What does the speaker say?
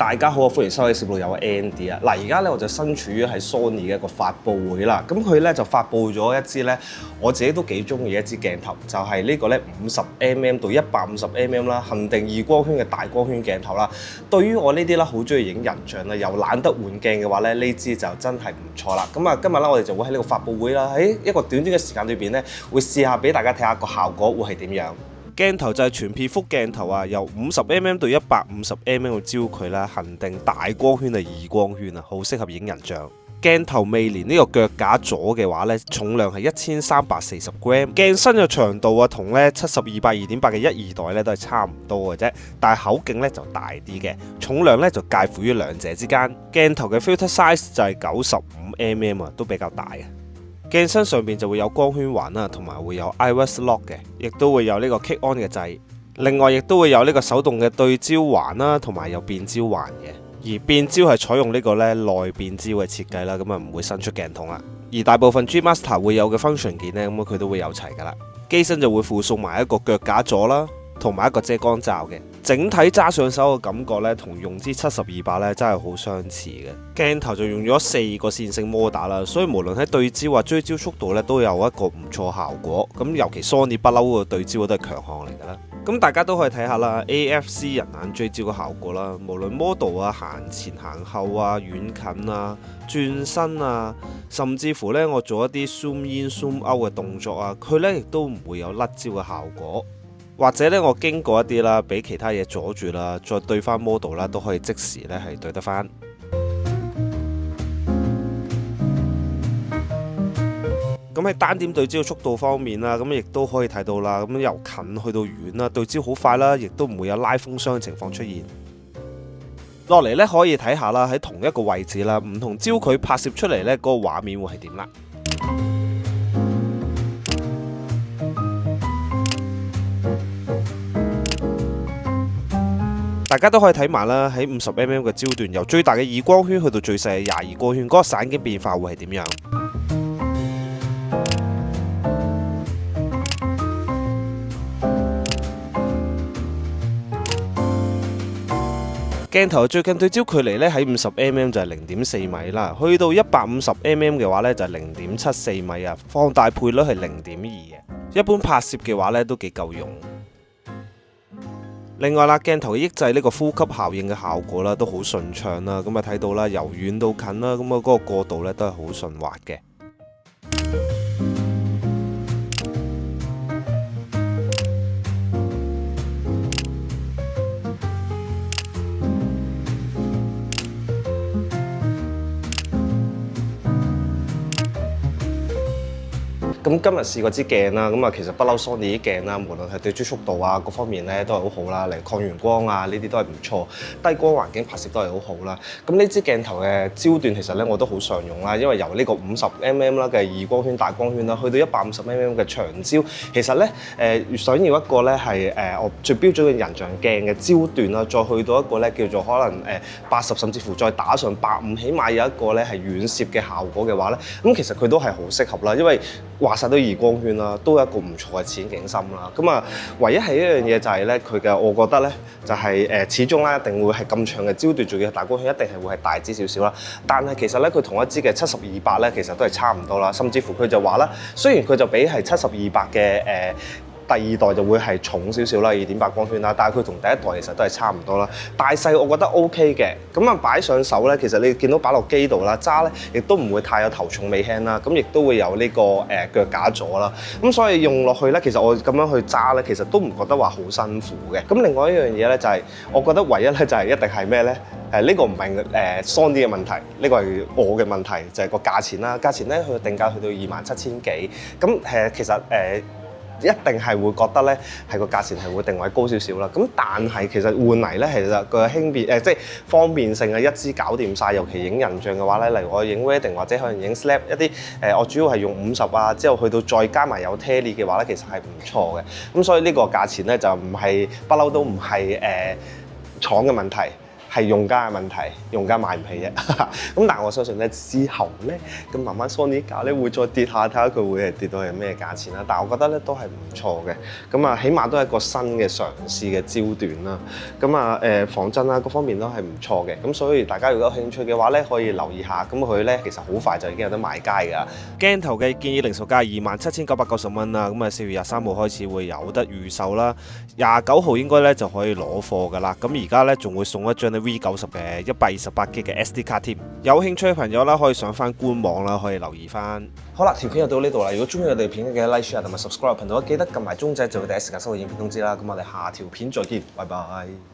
大家好，歡迎收睇攝錄友 Andy 啊！嗱，而家咧我就身處於喺 Sony 嘅一個發佈會啦。咁佢咧就發佈咗一支咧，我自己都幾中意一支鏡頭，就係呢個咧50mm到150mm啦，恒定2光圈嘅大光圈鏡頭啦。對於我呢啲啦好中意影人像啦，又懶得換鏡嘅話咧，呢支就真係唔錯啦。咁啊，今日咧我哋就會喺呢個發佈會啦，喺一個短短嘅時間裏邊咧，會試下俾大家睇下個效果會係點樣。鏡頭就係全片幅鏡頭啊，由50mm到150mm嘅焦距啦，恒定大光圈係2光圈啊，好適合影人像。鏡頭尾連呢個腳架座嘅話呢，重量係1340g，鏡身嘅長度啊同呢70-200 2.8嘅1/2代呢都係差唔多嘅啫，但係口徑呢就大啲嘅，重量呢就介乎於兩者之間。鏡頭嘅 filter size 就係95mm啊，都比較大嘅。鏡身上邊就會有光圈環啦，同埋會有 iris lock 嘅，亦都會有呢個 kick on 嘅掣。另外亦都會有呢個手動嘅對焦環啦，同埋有變焦環嘅。而變焦係採用呢個咧內變焦嘅設計啦，咁啊唔會伸出鏡筒啦。而大部分 G Master 會有嘅 function 件呢，咁佢都會有齊噶啦。機身就會附送埋一個腳架座啦，同埋一個遮光罩嘅。整體揸上手嘅感覺咧，同用支70-200咧真係好相似嘅。鏡頭就用咗4個線性摩打啦，所以無論喺對焦或追焦速度咧，都有一個唔錯效果。咁尤其 Sony 不嬲個對焦都係強項嚟㗎啦。咁大家都可以睇下啦 ，AFC 人眼追焦嘅效果啦，無論 model 啊、行前行後啊、遠近啊、轉身啊，甚至乎咧我做一啲 zoom in zoom out 嘅動作啊，佢咧亦都唔會有甩焦嘅效果。或者咧，我經過一啲啦，俾其他嘢阻住啦，再對翻 model 啦，都可以即時咧係對得翻。咁喺單點對焦速度方面啦，咁亦都可以睇到啦。咁由近去到遠啦，對焦好快啦，亦都唔會有拉風箱嘅情況出現。落嚟咧可以睇下啦，喺同一個位置啦，唔同焦距拍攝出嚟咧，嗰個畫面會係點啦。大家都可以睇埋啦，喺50mm嘅焦段，由最大嘅2光圈去到最細嘅22光圈，嗰個散景變化會係點樣？鏡頭最近對焦距離咧喺50mm就係0.4米啦，去到150mm嘅話咧就係0.74米啊，放大倍率係0.2嘅，一般拍攝嘅話咧都幾夠用。另外啦，鏡頭抑制呢個呼吸效應嘅效果啦，都好順暢啦。咁啊睇到啦，由遠到近啦，咁啊嗰個過渡咧都係好順滑嘅。咁今日試過支鏡啦，咁啊其實不嬲 Sony 啲鏡啦，無論係對焦速度啊各方面咧都係好好啦，例如抗圓光啊呢啲都係唔錯，低光環境拍攝都係好好啦。咁呢支鏡頭嘅焦段其實咧我都好常用啦，因為由呢個50mm啦嘅2光圈大光圈啦，去到150mm嘅長焦，其實咧想要一個咧係我最標準嘅人像鏡嘅焦段啦，再去到一個咧叫做可能80甚至乎再打上85，起碼有一個咧係遠攝嘅效果嘅話咧，咁其實佢都係好適合啦，因為話晒都2光圈啦，都有一個唔錯嘅淺景深啦。咁啊，唯一係一樣嘢就係咧，佢嘅我覺得咧就係始終咧一定會係咁長嘅焦段，仲要大光圈，一定係會係大支少少啦。但係其實咧，佢同一支嘅70-200咧，其實都係差唔多啦。甚至乎佢就話啦，雖然佢就比係70-200嘅第二代就會係重少少啦，2.8光圈啦，但係佢同第一代其實都係差唔多啦。大細我覺得 OK 嘅，咁啊擺上手咧，其實你見到擺落機度啦，揸咧亦都唔會太有頭重尾輕啦，咁亦都會有呢個腳架座啦，咁所以用落去咧，其實我咁樣去揸咧，其實都唔覺得話好辛苦嘅。咁另外一樣嘢咧就係，我覺得唯一咧就係一定係咩咧？呢個唔係Sony 嘅問題，呢個係我嘅問題，就係個價錢啦。價錢咧佢定價去到27,000幾，咁其實一定係會覺得咧係個價錢係會定位高少少啦。咁但係其實換嚟咧，其實個輕便即係方便性啊，一支搞掂晒。尤其影人像嘅話咧，例如我影 wedding 或者可能影 snap 一啲我主要係用50啊，之後去到再加埋有 tele 嘅話咧，其實係唔錯嘅。咁所以呢個價錢咧就唔係不嬲都唔係廠嘅問題。係用家嘅問題，用家買唔起啫。咁但係我相信咧之後咧，咁慢慢 Sony 價咧會再跌下，睇下佢會係跌到係咩價錢啦。但係我覺得咧都係唔錯嘅，咁啊起碼都係一個新嘅嘗試嘅焦段啦。咁啊防震啊各方面都係唔錯嘅，咁所以大家如果有興趣嘅話咧，可以留意下。咁佢咧其實好快就已經有得賣街㗎。鏡頭嘅建議零售價27,990蚊啦，咁啊4月23號開始會有得預售啦，29號應該咧就可以攞貨㗎啦。咁而家咧仲會送一張咧 V90嘅128G 嘅 SD 卡添。有興趣嘅朋友啦，可以上翻官網啦，可以留意翻。好啦，條片就到呢度啦。如果中意我哋片嘅 like share 同埋 subscribe 頻道，記得撳埋鐘仔就會第一時間收到影片通知啦。咁我哋下條片再見，拜拜。